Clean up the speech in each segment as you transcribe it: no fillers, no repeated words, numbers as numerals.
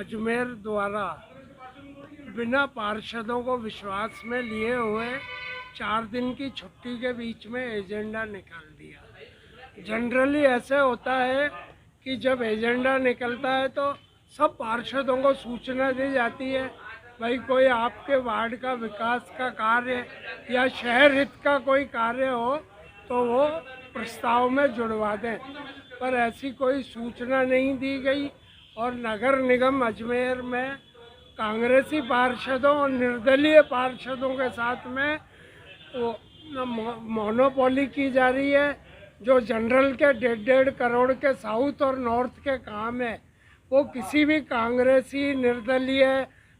अजमेर द्वारा बिना पार्षदों को विश्वास में लिए हुए 4 दिन की छुट्टी के बीच में एजेंडा निकाल दिया। जनरली ऐसे होता है कि जब एजेंडा निकलता है तो सब पार्षदों को सूचना दी जाती है, भाई कोई आपके वार्ड का विकास का कार्य या शहर हित का कोई कार्य हो तो वो प्रस्ताव में जुड़वा दें, पर ऐसी कोई सूचना नहीं दी गई। और नगर निगम अजमेर में कांग्रेसी पार्षदों और निर्दलीय पार्षदों के साथ में मोनोपोली की जा रही है। जो जनरल के 1.5 करोड़ के साउथ और नॉर्थ के काम है वो किसी भी कांग्रेसी निर्दलीय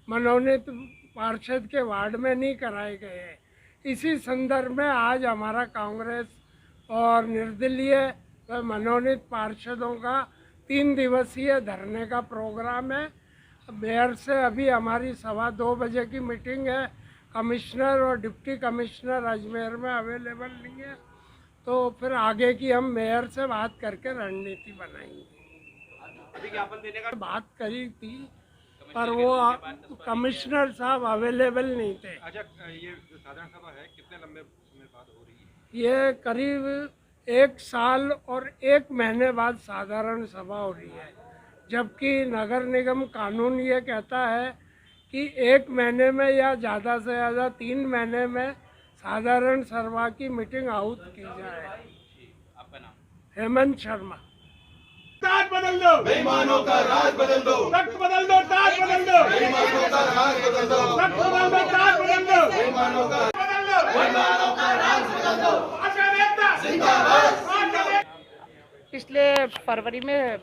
मनोनीत पार्षद के वार्ड में नहीं कराए गए हैं। इसी संदर्भ में आज हमारा कांग्रेस और निर्दलीय व मनोनीत पार्षदों का 3 दिवसीय धरने का प्रोग्राम है। मेयर से अभी हमारी 2:15 बजे की मीटिंग है। कमिश्नर और डिप्टी कमिश्नर अजमेर में अवेलेबल नहीं है, तो फिर आगे की हम मेयर से बात करके रणनीति बनाएंगे। अभी ज्ञापन देने का बात करी थी पर वो कमिश्नर साहब अवेलेबल नहीं थे। अच्छा, ये साधारण सभा है कितने लंबे समय बाद हो रही है? ये करीब 1 साल और 1 महीने बाद साधारण सभा हो रही है, जबकि नगर निगम कानून ये कहता है कि 1 महीने में या ज़्यादा से ज़्यादा 3 महीने में साधारण सभा की मीटिंग आउट की जाए। आपका नाम? हेमंत शर्मा। ताज बदल दो, बेईमानों का राज बदल दो, तख्त बदल दो, ताज बदल दो, बेईमानों का राज बदल दो, तख्त बदल दो, ताज बदल दो, बेईमानों का बेईमानों का राज बदल दो। आशा नेता जिंदाबाद। पिछले फरवरी में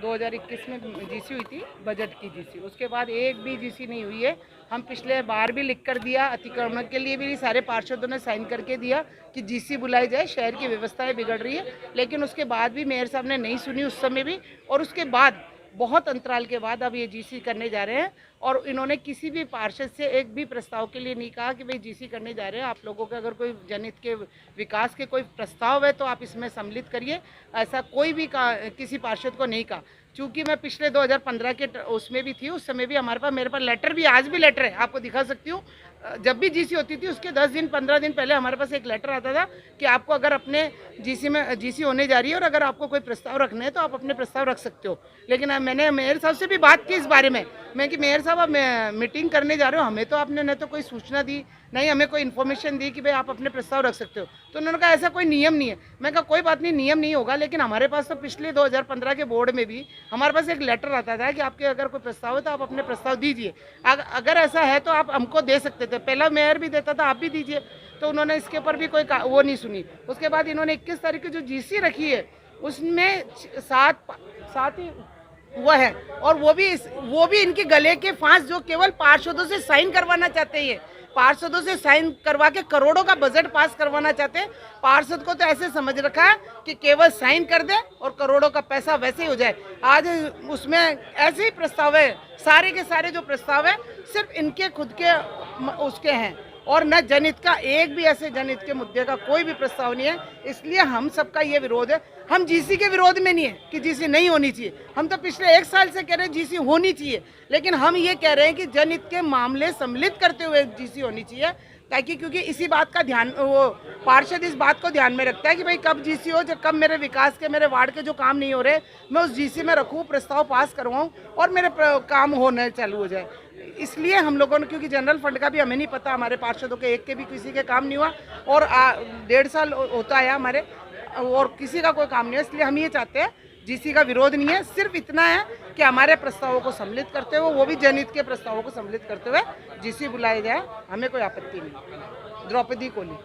2021 में जीसी हुई थी, बजट की जीसी। उसके बाद एक भी जीसी नहीं हुई है। हम पिछले बार भी लिख कर दिया, अतिक्रमण के लिए भी सारे पार्षदों ने साइन करके दिया कि जीसी बुलाई जाए, शहर की व्यवस्थाएं बिगड़ रही है। लेकिन उसके बाद भी मेयर साहब ने नहीं सुनी उस समय भी, और उसके बाद बहुत अंतराल के बाद अब ये जीसी करने जा रहे हैं। और इन्होंने किसी भी पार्षद से एक भी प्रस्ताव के लिए नहीं कहा कि भाई जीसी करने जा रहे हैं। आप लोगों के अगर कोई जनहित के विकास के कोई प्रस्ताव है तो आप इसमें सम्मिलित करिए, ऐसा कोई भी किसी पार्षद को नहीं कहा। चूँकि मैं पिछले 2015 के उसमें भी थी, उस समय भी मेरे पास लेटर भी, आज भी लेटर है, आपको दिखा सकती हूँ। जब भी जीसी होती थी उसके 10 दिन 15 दिन पहले हमारे पास एक लेटर आता था कि आपको अगर अपने जीसी होने जा रही है और अगर आपको कोई प्रस्ताव रखने हैं तो आप अपने प्रस्ताव रख सकते हो। लेकिन मैंने मेयर साहब से भी बात की इस बारे में, मैं कि मेयर साहब आप मीटिंग करने जा रहे हो, हमें तो आपने न तो कोई सूचना दी, नहीं हमें कोई इन्फॉर्मेशन दी कि भाई आप अपने प्रस्ताव रख सकते हो। तो उन्होंने कहा ऐसा कोई नियम नहीं है। मैं कहा कोई बात नहीं, नियम नहीं होगा, लेकिन हमारे पास तो पिछले 2015 के बोर्ड में भी हमारे पास एक लेटर आता था कि आपके अगर कोई प्रस्ताव है तो आप अपने प्रस्ताव दीजिए, अगर ऐसा है तो आप हमको दे सकते थे। पहला मेयर भी देता था, आप भी दीजिए। तो उन्होंने इसके ऊपर भी कोई वो नहीं सुनी। उसके बाद इन्होंने 21 तारीख की जो जीसी रखी है उसमें 7 ही वो है, और वो भी इनके गले के फांस, जो केवल पार्षदों से साइन करवाना चाहते हैं। पार्षदों से साइन करवा के करोड़ों का बजट पास करवाना चाहते हैं। पार्षद को तो ऐसे समझ रखा है कि केवल साइन कर दे और करोड़ों का पैसा वैसे ही हो जाए। आज उसमें ऐसे ही प्रस्ताव है, सारे के सारे जो प्रस्ताव है सिर्फ इनके खुद के उसके हैं, और न जनहित का एक भी ऐसे जनहित के मुद्दे का कोई भी प्रस्ताव नहीं है। इसलिए हम सबका ये विरोध है। हम जीसी के विरोध में नहीं है कि जीसी नहीं होनी चाहिए, हम तो पिछले 1 साल से कह रहे हैं जीसी होनी चाहिए, लेकिन हम ये कह रहे हैं कि जनहित के मामले सम्मिलित करते हुए जीसी होनी चाहिए, ताकि क्योंकि इसी बात का ध्यान वो पार्षद इस बात को ध्यान में रखता है कि भाई कब जीसी हो, जब कब मेरे विकास के, मेरे वार्ड के जो काम नहीं हो रहे मैं उस जीसी में रखूँ, प्रस्ताव पास करवाऊँ और मेरे काम होने चालू हो जाए। इसलिए हम लोगों ने, क्योंकि जनरल फंड का भी हमें नहीं पता, हमारे पार्षदों के एक के भी किसी के काम नहीं हुआ, और 1.5 साल होता है हमारे, और किसी का कोई काम नहीं है। इसलिए हम ये चाहते हैं, जीसी का विरोध नहीं है, सिर्फ इतना है कि हमारे प्रस्तावों को सम्मिलित करते हुए, वो भी जनहित के प्रस्तावों को सम्मिलित करते हुए जीसी बुलाया जाए, हमें कोई आपत्ति नहीं। द्रौपदी कोली।